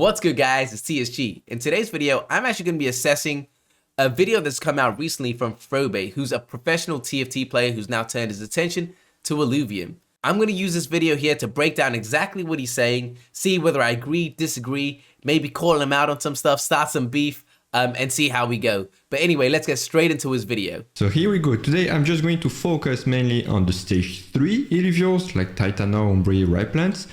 What's good, guys? It's TSG. In today's video, I'm actually going to be assessing a video that's come out recently from Frobei, who's a professional TFT player who's now turned his attention to Illuvium. I'm going to use this video here to break down exactly what he's saying, see whether I agree, disagree, maybe call him out on some stuff, start some beef, and see how we go. But anyway, let's get straight into his video. So here we go. Today, I'm just going to focus mainly on the stage 3 Illuviums like Titano, Ombre, Riplants.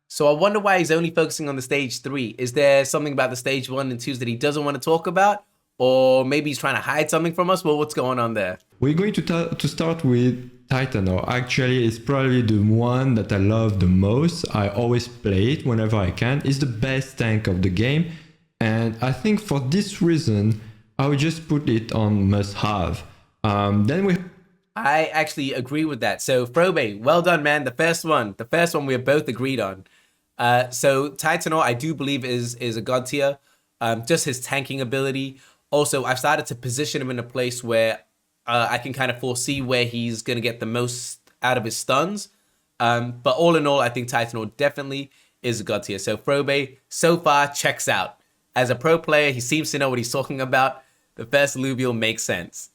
So I wonder why he's only focusing on the stage 3. Is there something about the stage 1 and 2s that he doesn't want to talk about? Or maybe he's trying to hide something from us? Well, what's going on there? We're going to start with Titano. Actually, it's probably the one that I love the most. I always play it whenever I can. It's the best tank of the game. And I think for this reason, I would just put it on must-have. I actually agree with that. So Frobei, well done, man. The first one we're both agreed on. So Titano, I do believe is a god tier. Just his tanking ability. Also, I've started to position him in a place where I can kind of foresee where he's going to get the most out of his stuns. But all in all, I think Titano definitely is a god tier. So Frobei, so far, checks out. As a pro player, he seems to know what he's talking about. The first Illuvium makes sense.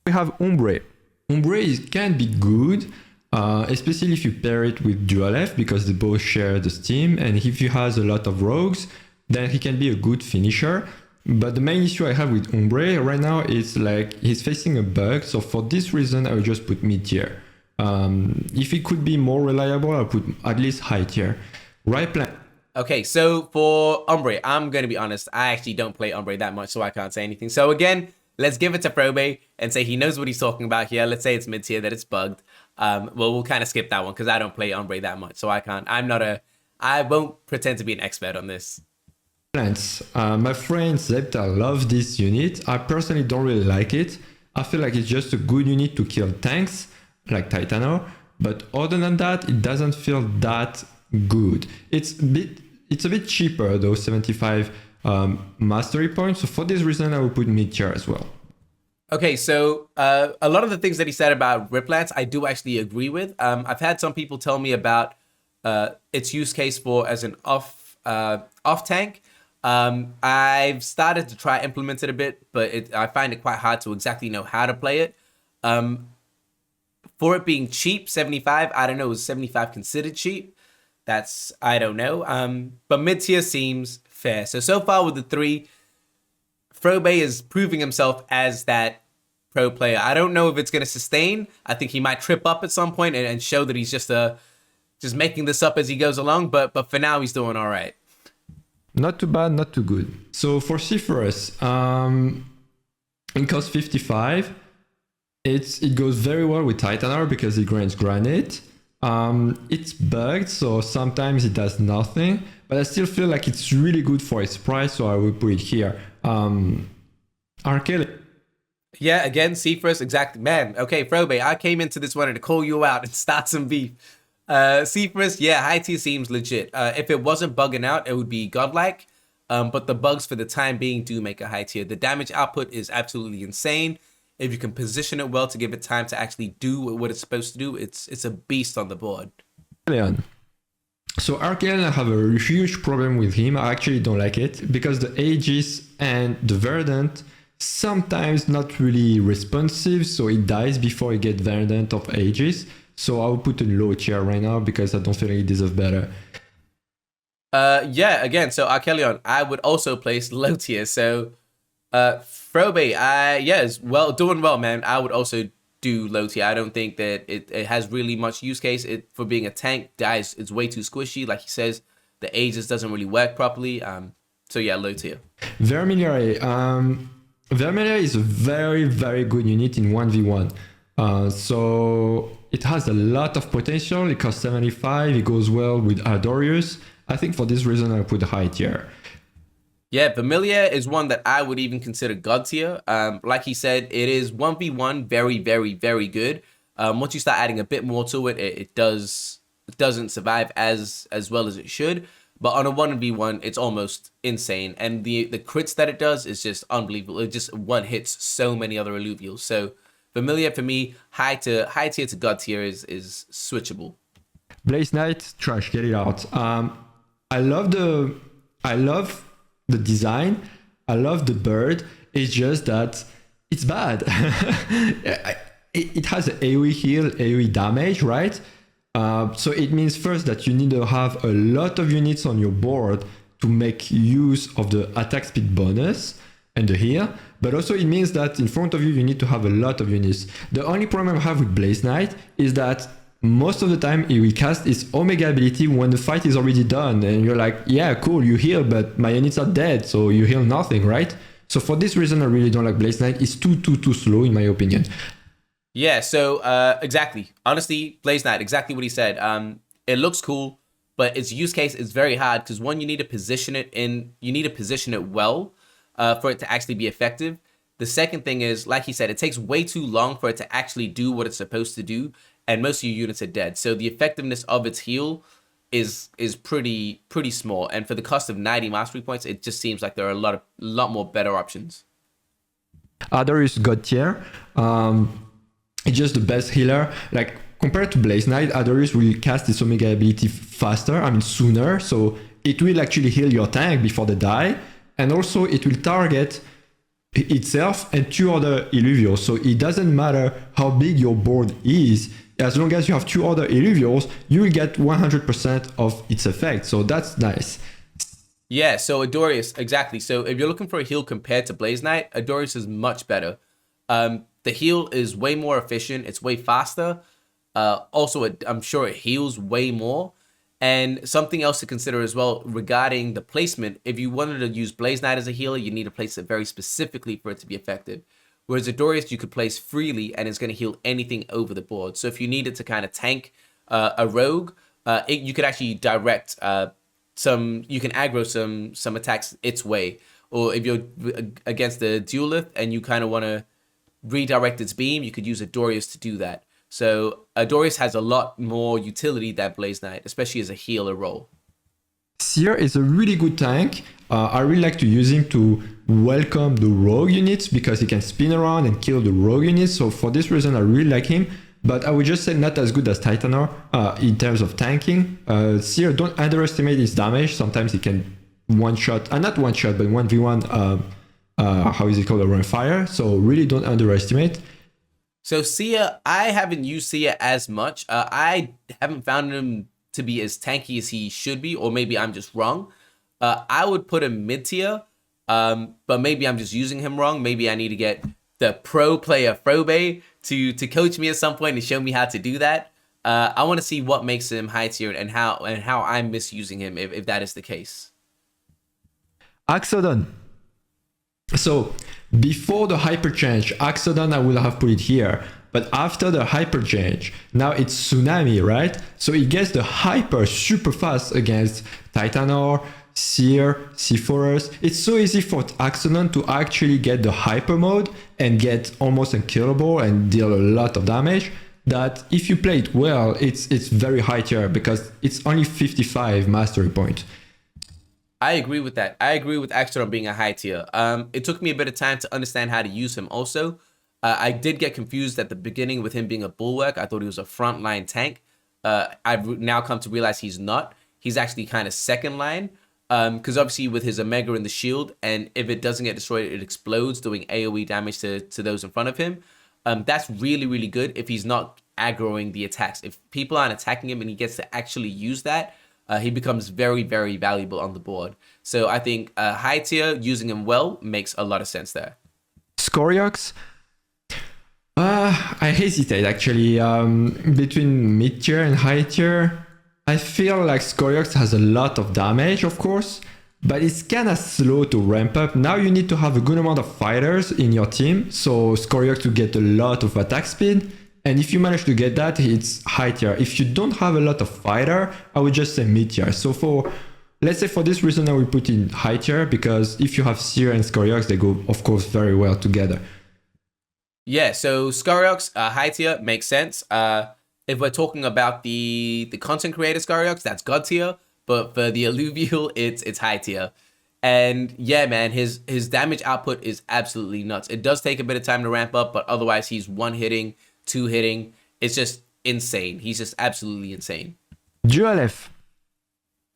We have Ombre. Ombre can be good, especially if you pair it with Dual F because they both share the steam. And if he has a lot of rogues, then he can be a good finisher. But the main issue I have with Ombre right now is like he's facing a bug. So for this reason, I would just put mid tier. If it could be more reliable, I'll put at least high tier. Right plan. Okay, so for Ombre, I'm going to be honest. I actually don't play Ombre that much, so I can't say anything. So again, let's give it to Frobei and say he knows what he's talking about here. Let's say it's mid tier, that it's bugged. Well, we'll kind of skip that one because I don't play Ombre that much, so I can't. I won't pretend to be an expert on this. My friend Zepta loves this unit. I personally don't really like it. I feel like it's just a good unit to kill tanks like Titano, but other than that, it doesn't feel that good. It's a bit cheaper though, 75 mastery points. So for this reason, I will put mid tier as well. Okay, so a lot of the things that he said about Riplants, I do actually agree with. I've had some people tell me about its use case for as an off tank. I've started to try implement it a bit, but I find it quite hard to exactly know how to play it. For it being cheap, 75, I don't know, is 75 considered cheap? I don't know. But mid-tier seems fair. So far with the 3, Frobei is proving himself as that pro player. I don't know if it's going to sustain. I think he might trip up at some point and show that he's just making this up as he goes along. But for now, he's doing all right. Not too bad, not too good. So for Cypherus, in cost 55, it goes very well with Titanour because it grants Granite. It's bugged, so sometimes it does nothing, but I still feel like it's really good for its price, so I will put it here. Arcade. Yeah, again, Cypherus, exactly. Man, okay, Frobei, I came into this one to call you out and start some beef. Cypherus, yeah, high tier seems legit. If it wasn't bugging out, it would be godlike. But the bugs for the time being do make a high tier. The damage output is absolutely insane. If you can position it well to give it time to actually do what it's supposed to do, it's a beast on the board. So Archaean, I have a huge problem with him. I actually don't like it because the Aegis and the Verdant sometimes not really responsive, so it dies before it gets Verdant of Aegis. So I will put a low tier right now because I don't feel like it deserves better. Yeah, again, so Archelion, I would also place low tier. So Frobei, is doing well, man. I would also do low tier. I don't think that it has really much use case. For being a tank, dies, it's way too squishy. Like he says, the Aegis doesn't really work properly. So yeah, low tier. Vermilion. Vermilion is a very, very good unit in 1v1. So it has a lot of potential. It costs 75. It goes well with Ardorius. I think for this reason, I put high tier. Yeah, Vermilion is one that I would even consider god tier. Like he said, it is 1v1 very, very, very good. Once you start adding a bit more to it, it doesn't survive as well as it should. But on a 1v1, it's almost insane. And the crits that it does is just unbelievable. It just one hits so many other Illuvials. So Vermilion for me, high tier to god tier is switchable. Blaze Knight, trash, get it out. I love the I love the design. I love the bird. It's just that it's bad. It has an AoE heal, AoE damage, right? So it means first that you need to have a lot of units on your board to make use of the attack speed bonus and the heal. But also it means that in front of you, you need to have a lot of units. The only problem I have with Blaze Knight is that most of the time he will cast his Omega ability when the fight is already done. And you're like, yeah, cool, you heal, but my units are dead, so you heal nothing, right? So for this reason, I really don't like Blaze Knight. It's too slow in my opinion. Yeah, so exactly. Honestly, Blaze Knight, exactly what he said. It looks cool, but its use case is very hard because one, you need to position it well for it to actually be effective. The second thing is, like he said, it takes way too long for it to actually do what it's supposed to do, and most of your units are dead. So the effectiveness of its heal is pretty small, and for the cost of 90 mastery points, it just seems like there are a lot more better options. Darius God tier. It's just the best healer. Like compared to Blaze Knight, Adorius will cast his Omega ability faster, sooner. So it will actually heal your tank before they die. And also it will target itself and 2 other Illuvios. So it doesn't matter how big your board is. As long as you have 2 other Illuvios, you will get 100% of its effect. So that's nice. Yeah, so Adorius, exactly. So if you're looking for a heal compared to Blaze Knight, Adorius is much better. The heal is way more efficient. It's way faster. Also, I'm sure it heals way more. And something else to consider as well regarding the placement. If you wanted to use Blaze Knight as a healer, you need to place it very specifically for it to be effective. Whereas Adorius, you could place freely and it's going to heal anything over the board. So if you needed to kind of tank a rogue, you could actually direct you can aggro some attacks its way. Or if you're against the duelist and you kind of want to redirect its beam, you could use Adorius to do that. So Adorius has a lot more utility than Blaze Knight, especially as a healer role. Seer is a really good tank. I really like to use him to welcome the rogue units because he can spin around and kill the rogue units. So for this reason, I really like him. But I would just say not as good as Titanor in terms of tanking. Seer, don't underestimate his damage. Sometimes he can one-shot, not one-shot, but 1v1, how is it called, a run fire. So really don't underestimate. So Sia, I haven't used Sia as much. I haven't found him to be as tanky as he should be, or maybe I'm just wrong. I would put him mid-tier, but maybe I'm just using him wrong. Maybe I need to get the pro player Frobei to coach me at some point and show me how to do that. I want to see what makes him high tier and how I'm misusing him if that is the case. Axodon. So before the hyper change, Axodon I would have put it here. But after the hyper change, now it's Tsunami, right? So it gets the hyper super fast against Titanor, Seer, Seaforest. It's so easy for Axodon to actually get the hyper mode and get almost unkillable and deal a lot of damage, that if you play it well, it's very high tier because it's only 55 mastery point. I agree with that. I agree with Axodon being a high tier. It took me a bit of time to understand how to use him also. I did get confused at the beginning with him being a bulwark. I thought he was a frontline tank. I've now come to realize he's not. He's actually kind of second line. Because obviously with his Omega and the shield, and if it doesn't get destroyed, it explodes, doing AoE damage to those in front of him. That's really, really good if he's not aggroing the attacks. If people aren't attacking him and he gets to actually use that, he becomes very, very valuable on the board. So I think high tier, using him well, makes a lot of sense there. Scoriox? I hesitate actually between mid tier and high tier. I feel like Scoriox has a lot of damage, of course, but it's kind of slow to ramp up. Now you need to have a good amount of fighters in your team, so Scoriox will get a lot of attack speed. And if you manage to get that, it's high tier. If you don't have a lot of fighter, I would just say mid tier. So let's say for this reason, I will put in high tier, because if you have Seer and Scoriox, they go, of course, very well together. Yeah, so Scoriox, high tier, makes sense. If we're talking about the content creator Scoriox, that's god tier. But for the Illuvial, it's high tier. And yeah, man, his damage output is absolutely nuts. It does take a bit of time to ramp up, but otherwise he's one hitting, two hitting. It's just insane. He's just absolutely insane. Dual F.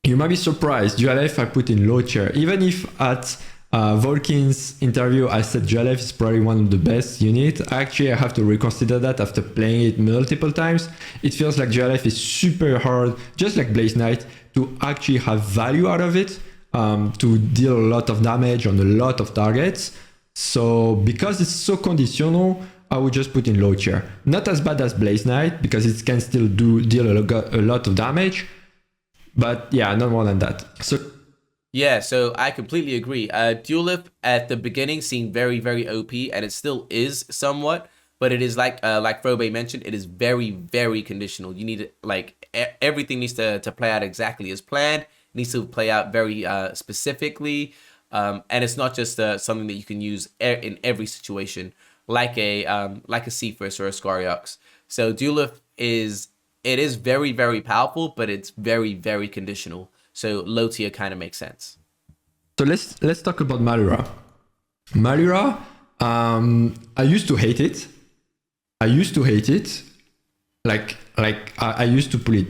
You might be surprised. DualF I put in low tier. Even if at Volkin's interview I said DualF is probably one of the best units, actually I have to reconsider that after playing it multiple times. It feels like DualF is super hard, just like Blaze Knight, to actually have value out of it, to deal a lot of damage on a lot of targets. So because it's so conditional, I would just put in low tier. Not as bad as Blaze Knight because it can still deal a lot of damage. But yeah, not more than that. Yeah, so I completely agree. Duelip at the beginning seemed very, very OP, and it still is somewhat, but it is like Frobei mentioned, it is very, very conditional. You need everything needs to play out exactly as planned. It needs to play out very specifically, and it's not just something that you can use in every situation, like a Cephas or a Scoriox. So Duelip is very, very powerful, but it's very, very conditional. So low tier kind of makes sense. So let's talk about Malura. Malura, I used to hate it. I used to put it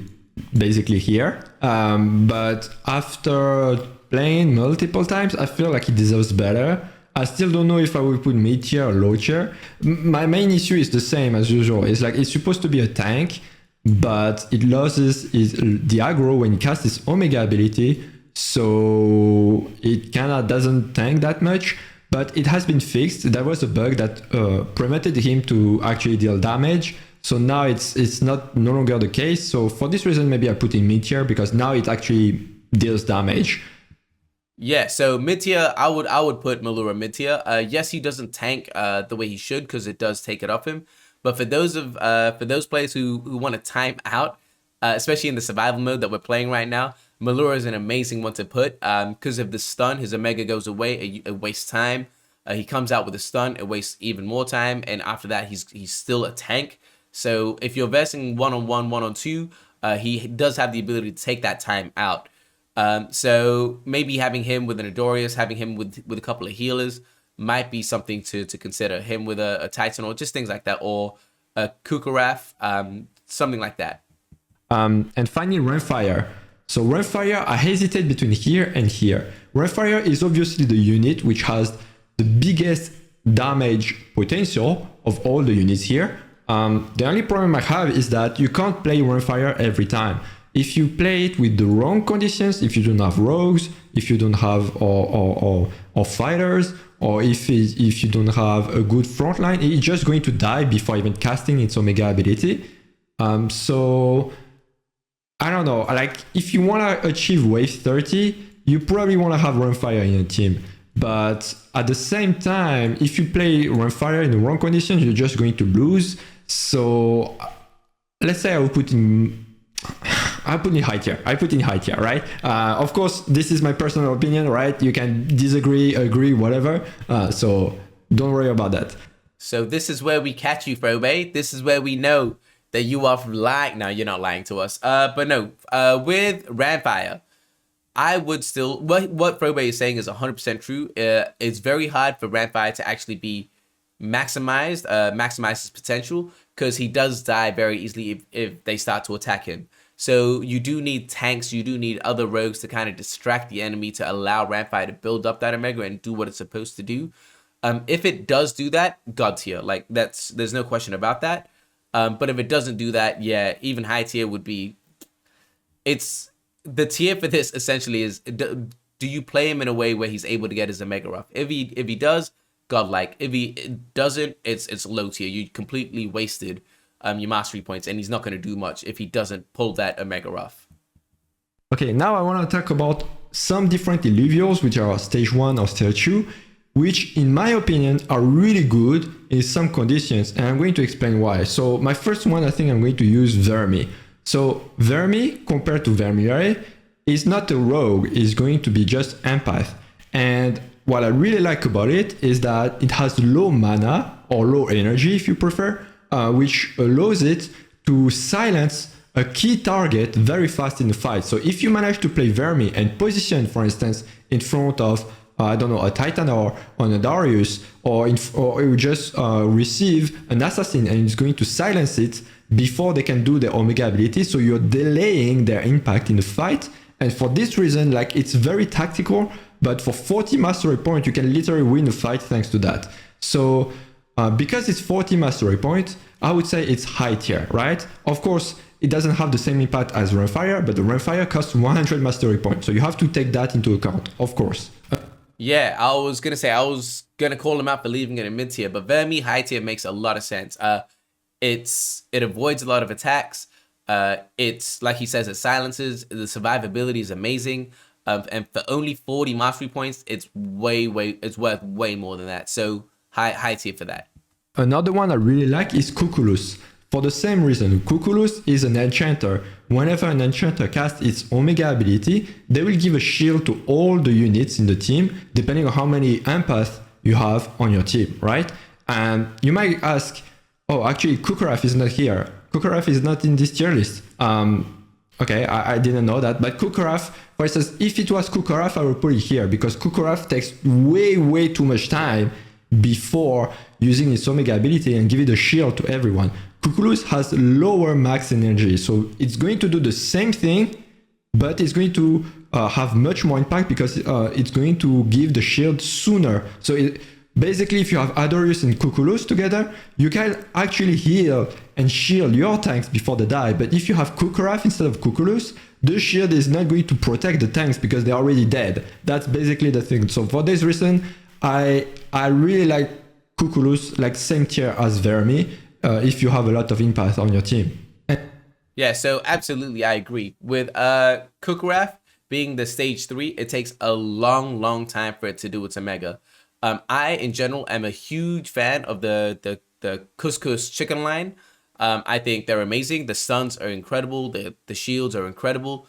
basically here. But after playing multiple times, I feel like it deserves better. I still don't know if I will put mid tier or low tier. My main issue is the same as usual. It's like it's supposed to be a tank, but it loses the aggro when it casts its Omega ability, so it kind of doesn't tank that much, but it has been fixed. There was a bug that prevented him to actually deal damage, so now it's no longer the case. So for this reason, maybe I put in mid tier because now it actually deals damage. Yeah, so mid tier, I would put Malura mid tier. Yes, he doesn't tank the way he should because it does take it off him. But for those players who want to time out, especially in the survival mode that we're playing right now, Malura is an amazing one to put because of the stun. His Omega goes away, it wastes time. He comes out with a stun, it wastes even more time, and after that, he's still a tank. So if you're versing 1-on-1, 1-on-2, he does have the ability to take that time out. So maybe having him with an Adorius, having him with a couple of healers, might be something to consider. Him with a Titan or just things like that, or a Kukuraf, something like that. And finally, Rainfire. So Rainfire, I hesitate between here and here. Rainfire is obviously the unit which has the biggest damage potential of all the units here. The only problem I have is that you can't play Rainfire every time. If you play it with the wrong conditions, if you don't have rogues, if you don't have or fighters, or if you don't have a good front line, it's just going to die before even casting its Omega ability. So I don't know, like if you want to achieve wave 30, you probably want to have Rainfire in your team. But at the same time, if you play Rainfire in the wrong conditions, you're just going to lose. So let's say I put in high tier. I put in high tier, right? Of course, this is my personal opinion, right? You can disagree, agree, whatever. So don't worry about that. So this is where we catch you, Frobei. This is where we know that you are lying. No, you're not lying to us. But no, with Rainfire, I would still, what Frobei is saying is 100% true. It's very hard for Rainfire to actually be maximize his potential, because he does die very easily if they start to attack him. So you do need tanks, you do need other rogues to kind of distract the enemy to allow Rainfire to build up that Omega and do what it's supposed to do. If it does do that, God tier, like there's no question about that. But if it doesn't do that, yeah, even high tier would be. It's the tier for this essentially is: do you play him in a way where he's able to get his Omega off? If he does, godlike. If he doesn't, it's low tier. You completely wasted your mastery points, and he's not going to do much if he doesn't pull that Omega off. Okay, now I want to talk about some different Illuvials, which are stage 1 or stage 2, which in my opinion are really good in some conditions, and I'm going to explain why. So my first one, I think I'm going to use Vermi. So Vermi, compared to Vermiliere, is not a rogue, it's going to be just empath. And what I really like about it is that it has low mana, or low energy if you prefer, which allows it to silence a key target very fast in the fight. So if you manage to play Vermi and position, for instance, in front of, I don't know, a Titan or an Darius, or you just receive an assassin and it's going to silence it before they can do their Omega ability. So you're delaying their impact in the fight, And for this reason, like it's very tactical, but for 40 mastery points, you can literally win a fight thanks to that. So because it's 40 mastery points, I would say it's high tier, right? Of course, it doesn't have the same impact as Runfire, but the Runfire costs 100 mastery points. So you have to take that into account, of course. Yeah, I was going to say, I was going to call him out for leaving it in mid tier, but Vermi high tier makes a lot of sense. It avoids a lot of attacks. It's like he says, it silences. The survivability is amazing. And for only 40 mastery points, it's worth way more than that. So high tier for that. Another one I really like is Cuculus. For the same reason, Cuculus is an enchanter. Whenever an enchanter casts its Omega ability, they will give a shield to all the units in the team, depending on how many empaths you have on your team, right? And you might ask, oh, actually, Kukuraf is not here. Kukuraf is not in this tier list. Okay, I didn't know that. But Kukuraf, for instance, if it was Kukuraf, I would put it here because Kukuraf takes way too much time before using its Omega ability and give it a shield to everyone. Cuculus has lower max energy, so it's going to do the same thing, but it's going to have much more impact because it's going to give the shield sooner. So basically, if you have Adorius and Cuculus together, you can actually heal and shield your tanks before they die. But if you have Kukuraf instead of Cuculus, the shield is not going to protect the tanks because they're already dead. That's basically the thing. So for this reason, I really like Cuculus, like same tier as Vermi, if you have a lot of impact on your team. Yeah, so absolutely, I agree. With Kukuraf being the stage 3, it takes a long time for it to do its Omega. I, in general, am a huge fan of the Couscous chicken line. I think they're amazing. The stuns are incredible. The shields are incredible.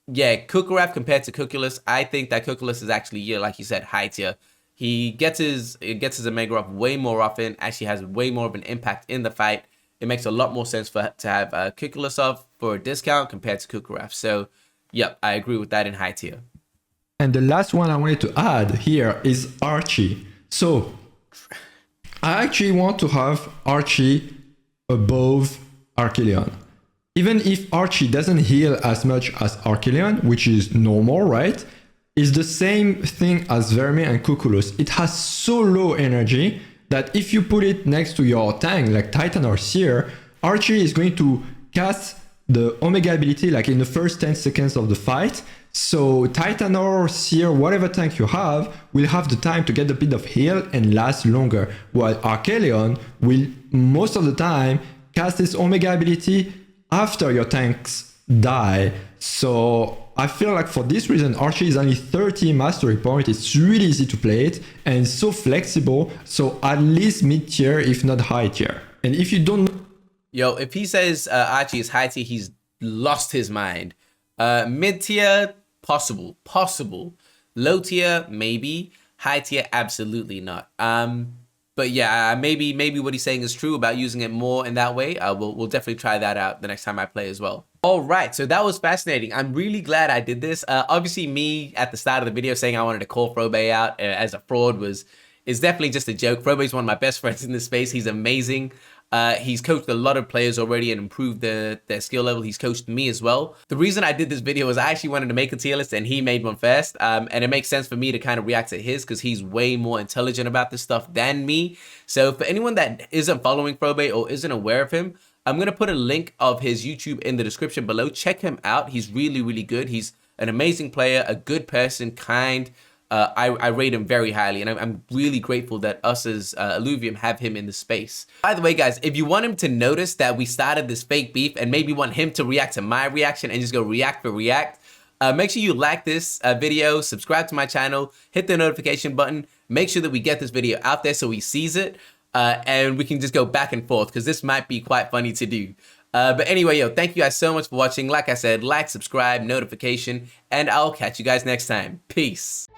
Yeah, Kukuraf compared to Cuculus, I think that Cuculus is actually, yeah, like you said, high tier. He gets his Omega up way more often, actually has way more of an impact in the fight. It makes a lot more sense to have Cuculus off for a discount compared to Kukuraf. So, yep, I agree with that in high tier. And the last one I wanted to add here is Archie. So, I actually want to have Archie above Archelion. Even if Archie doesn't heal as much as Archelion, which is normal, right? It's the same thing as Vermi and Cuculus. It has so low energy that if you put it next to your tank, like Titan or Seer, Archie is going to cast the Omega ability like in the first 10 seconds of the fight. So Titan or Seer, whatever tank you have, will have the time to get a bit of heal and last longer, while Archelion will most of the time cast its Omega ability after your tanks die. So I feel like for this reason, Archie is only 30 mastery point. It's really easy to play it and it's so flexible. So at least mid tier, if not high tier. And if you don't, yo, if he says Archie is high tier, he's lost his mind. Mid tier, possible. Low tier, maybe. High tier, absolutely not. But yeah, maybe what he's saying is true about using it more in that way. We'll definitely try that out the next time I play as well. All right, so that was fascinating. I'm really glad I did this. Obviously, me at the start of the video saying I wanted to call Frobei out as a fraud is definitely just a joke. Frobei's one of my best friends in this space. He's amazing. He's coached a lot of players already and improved their skill level. He's coached me as well. The reason I did this video was I actually wanted to make a tier list and he made one first. And it makes sense for me to kind of react to his because he's way more intelligent about this stuff than me. So for anyone that isn't following Frobei or isn't aware of him, I'm going to put a link of his YouTube in the description below. Check him out. He's really good. He's an amazing player, a good person, kind. I rate him very highly, and I'm really grateful that us as Illuvium have him in the space. By the way, guys, if you want him to notice that we started this fake beef and maybe want him to react to my reaction and just go react for react, make sure you like this video, subscribe to my channel, hit the notification button, make sure that we get this video out there so he sees it, and we can just go back and forth because this might be quite funny to do. But anyway, yo, thank you guys so much for watching. Like I said, like, subscribe, notification, and I'll catch you guys next time. Peace.